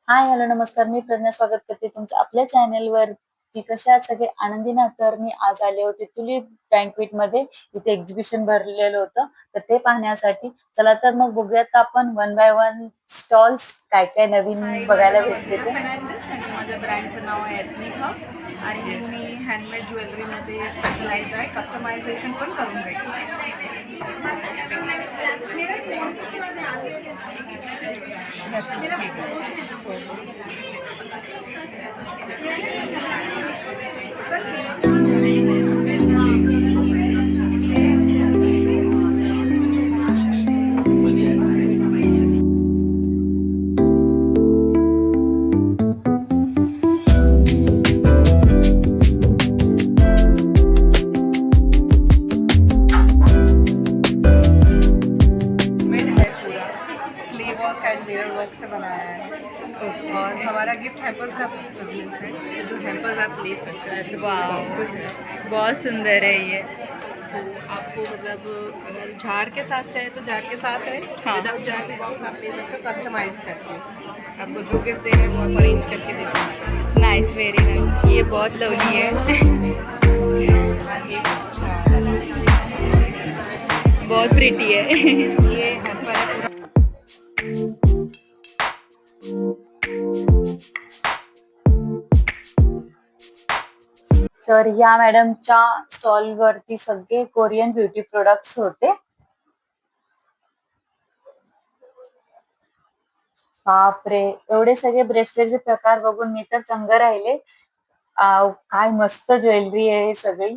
हाय, hello, नमस्कार. मी प्रज्ञा स्वागत करते तुमचं आपल्या चॅनलवरती. कशा आहात सगळे? आनंदी ना? तर मी आज आले होते ट्युलिप बँक्वेटमध्ये. इथे एक्झिबिशन भरलेलं होतं, तर ते पाहण्यासाठी. चला तर मग बघूयात आपण वन बाय वन स्टॉल्स काय-काय नवीन हाय, माझं बघायला नाव भेटते अंकिता ते. फर्नांडिस आणि माझ्या ब्रँडचं नाव आहे एथनिक हब आणि येस. मी हँडमेड ज्वेलरीमध्ये स्पेशलाइज आहे. कस्टमायझेशन पण करून देते. ह्याचं ठीक आहे. मेड है पूरा clay work and mirror work से बनाया है और हमारा गिफ्ट हैम्पर्स का बिजनेस है। जो हैम्पर्स आप ले सकते हो ऐसे बॉक्सेस है, बहुत सुंदर है ये. तो आपको मतलब अगर जार के साथ चाहे तो जार के साथ है, हाँ. विदाउट जार भी बॉक्स आप ले सकते हो कस्टमाइज करके। आपको जो गिफ्ट देना है वो आप अरेंज करके दे सकते हो। Nice, very nice. ये बहुत लवली है. ये अच्छा बहुत प्रिटी है. ये हैम्पर है पूरा। तर या मॅडमच्या स्टॉलवरती सगळे कोरियन ब्युटी प्रोडक्ट्स होते. बापरे! एवढे सगळे ब्रेसलेटचे प्रकार बघून मी तर दंग राहिले. काय मस्त ज्वेलरी आहे ही सगळी.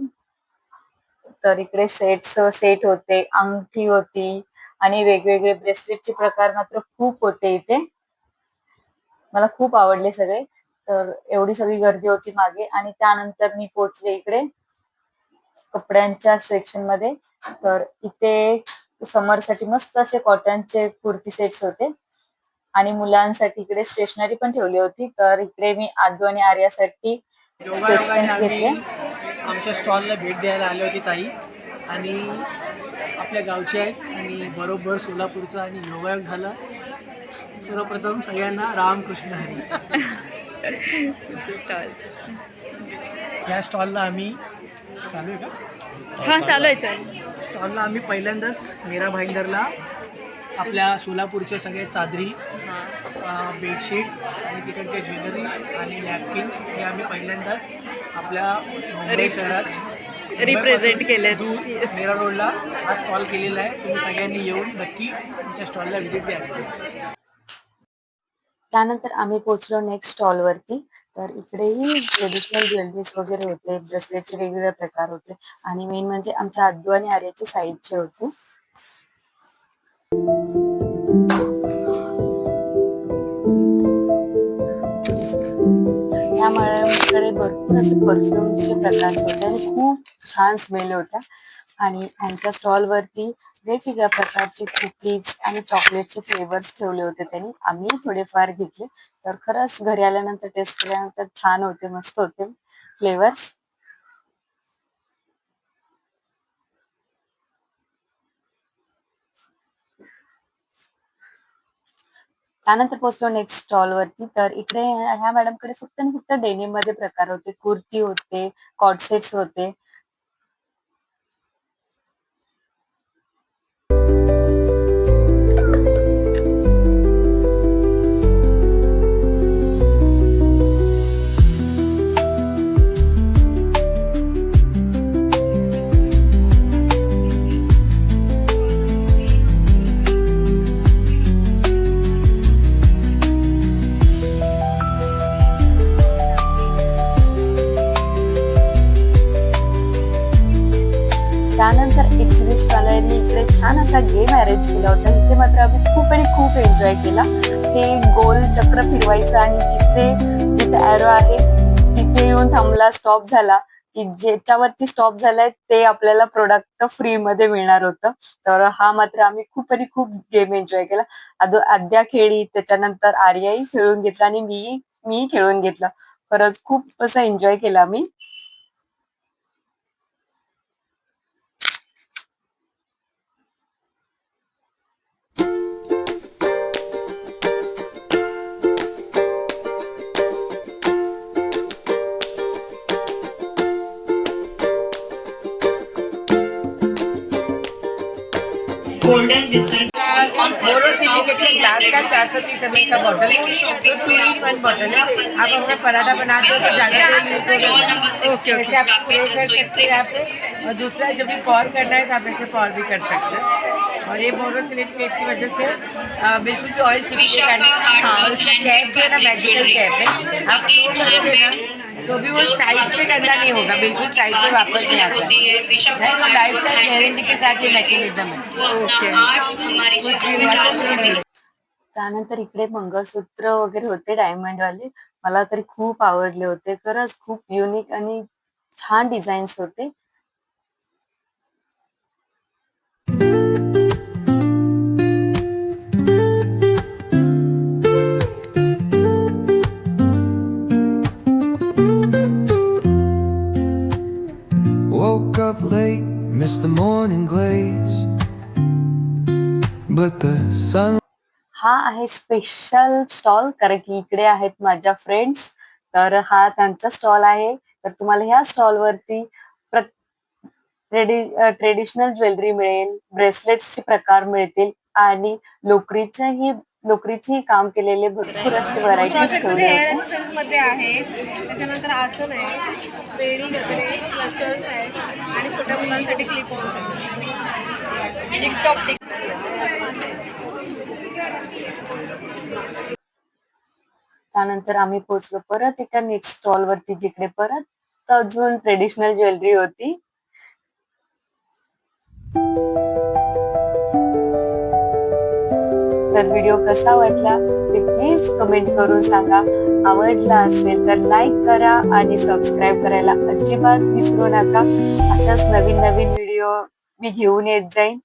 तर इकडे सेट होते, अंगठी होती आणि वेगवेगळे ब्रेसलेटचे प्रकार मात्र खूप होते इथे. मला खूप आवडले सगळे. तर एवढी सगळी गर्दी होती मागे आणि त्यानंतर मी पोहोचले इकडे कपड्यांच्या सेक्शनमध्ये. तर इथे समरसाठी मस्त असे कॉटनचे कुर्ती सेट्स होते आणि मुलांसाठी इकडे स्टेशनरी पण ठेवली होती. तर इकडे मी आद्दू आणि आर्यासाठी स्केच योगायोगाने पेन्स आम्ही घेतले. आमच्या स्टॉलला भेट द्यायला आली होती ताई आणि आपल्या गावची आहेत आणि बरोबर सोलापूरचा आणि योगायोग झाला. सर्वप्रथम सगळ्यांना रामकृष्ण हरी. या स्टॉलला आम्ही चालू आहे का? हा, चालू आहे. स्टॉलला आम्ही पहिल्यांदाच मीरा भाईंदरला आपल्या सोलापूरच्या सगळे चादरी, बेडशीट आणि तिकडच्या ज्वेलरीज आणि नॅपकिन्स हे आम्ही पहिल्यांदाच आपल्या मुंबई शहरात रिप्रेझेंट केले. दूर मीरा रोडला हा स्टॉल केलेला आहे. तुम्ही सगळ्यांनी येऊन नक्की तुमच्या स्टॉलला व्हिजिट द्या. त्यानंतर आम्ही पोहोचलो नेक्स्ट स्टॉलवरती. तर इकडेही ट्रेडिशनल ज्वेलरीज वगैरे होते, ब्रेसलेटचे वेगवेगळे प्रकार होते आणि मेन म्हणजे आमच्या आद्दू आणि आर्याचे साईजचे होते. त्यामुळे भरपूर असे परफ्युम्सचे प्रकार होते आणि खूप छान स्मेल होत्या आणि यांच्या स्टॉलवरती वेगवेगळ्या प्रकारचे कुकीज आणि चॉकलेटचे फ्लेवर्स ठेवले होते त्यांनी. आम्ही थोडेफार घेतले. तर खरंच घरी आल्यानंतर टेस्ट केल्यानंतर छान होते, मस्त होते फ्लेवर्स. त्यानंतर पोहोचलो नेक्स्ट स्टॉलवरती. तर इकडे ह्या मॅडमकडे फक्त आणि फक्त डेनिम मध्ये प्रकार होते, कुर्ती होते, कॉर्ड सेट्स होते. त्यानंतर एक्झिबिशनवाल्यांनी इकडे छान असा गेम अरेंज केला होता. इथे मात्र आम्ही खूप आणि खूप एन्जॉय केला. हे गोल चक्र फिरवायचं आणि जिथे जिथे एरो आहे तिथे येऊन थांबला, स्टॉप झाला की ज्याच्यावरती स्टॉप झालाय ते आपल्याला प्रोडक्ट फ्री मध्ये मिळणार होतं. तर हा मात्र आम्ही खूप आणि खूप गेम एन्जॉय केला. आद्या खेळी, त्याच्यानंतर आर्याही खेळून घेतला आणि मी खेळून घेतला. खरंच खूप असं एन्जॉय केला आम्ही. बोरोसिलिकेटेड ग्लास का 430 ml का बॉटल है, तो 2-in-1 बॉटल है। आप अपना पराठा बनाते हो तो ज़्यादा तेल यूज होगा, ओके, ऐसे आप स्प्रे कर सकते हैं यहाँ पे। और दूसरा जब भी पॉर करना है तो आप ऐसे पॉर भी कर सकते हैं। और ये बोरोसिलिकेट की वजह से बिल्कुल भी ऑयल चिपकेगा नहीं। हाँ, और उसका कैप जो है ना मैजिकल कैप है, आप फ्लो करोगे ना तो भी वो साइड पे गंदा नहीं होगा, बिल्कुल साइड पे वापस नहीं आता है। वो लाइफ टाइम गारंटी के साथ ये मैकेनिज्म है। ओके, त्यानंतर इकडे मंगळसूत्र वगैरे होते डायमंड वाले. मला तरी खूप आवडले होते. खरंच खूप युनिक आणि छान डिझाईन्स होते. Woke up late, missed the morning glaze, but the sun. हा आहे स्पेशल स्टॉल, कारण की इकडे आहेत माझ्या फ्रेंड्स. तर हा त्यांचा स्टॉल आहे. तर तुम्हाला ह्या स्टॉलवरती ट्रेडिशनल ज्वेलरी मिळेल, ब्रेसलेट्सचे प्रकार मिळतील आणि लोकरीचेही काम केलेले भरपूर असे व्हरायटीज ठेवले हेअर होते. एक्सरसाइज मध्ये आहे, त्याच्यानंतर आसन आहे, वेणी गजरे, क्लचर्स आहे आणि छोट्या मुलांसाठी क्लिप ऑन्स आहे. टिकटॉक त्यानंतर आम्ही पोहोचलो परत एका नेक्स्ट स्टॉल वरती, जिकडे परत अजून ट्रेडिशनल ज्वेलरी होती. तर व्हिडिओ कसा वाटला ते प्लीज कमेंट करून सांगा. आवडला असेल तर लाईक करा आणि सबस्क्राईब करायला अजिबात विसरू नका. अशाच नवीन नवीन व्हिडिओ मी घेऊन येत जाईन.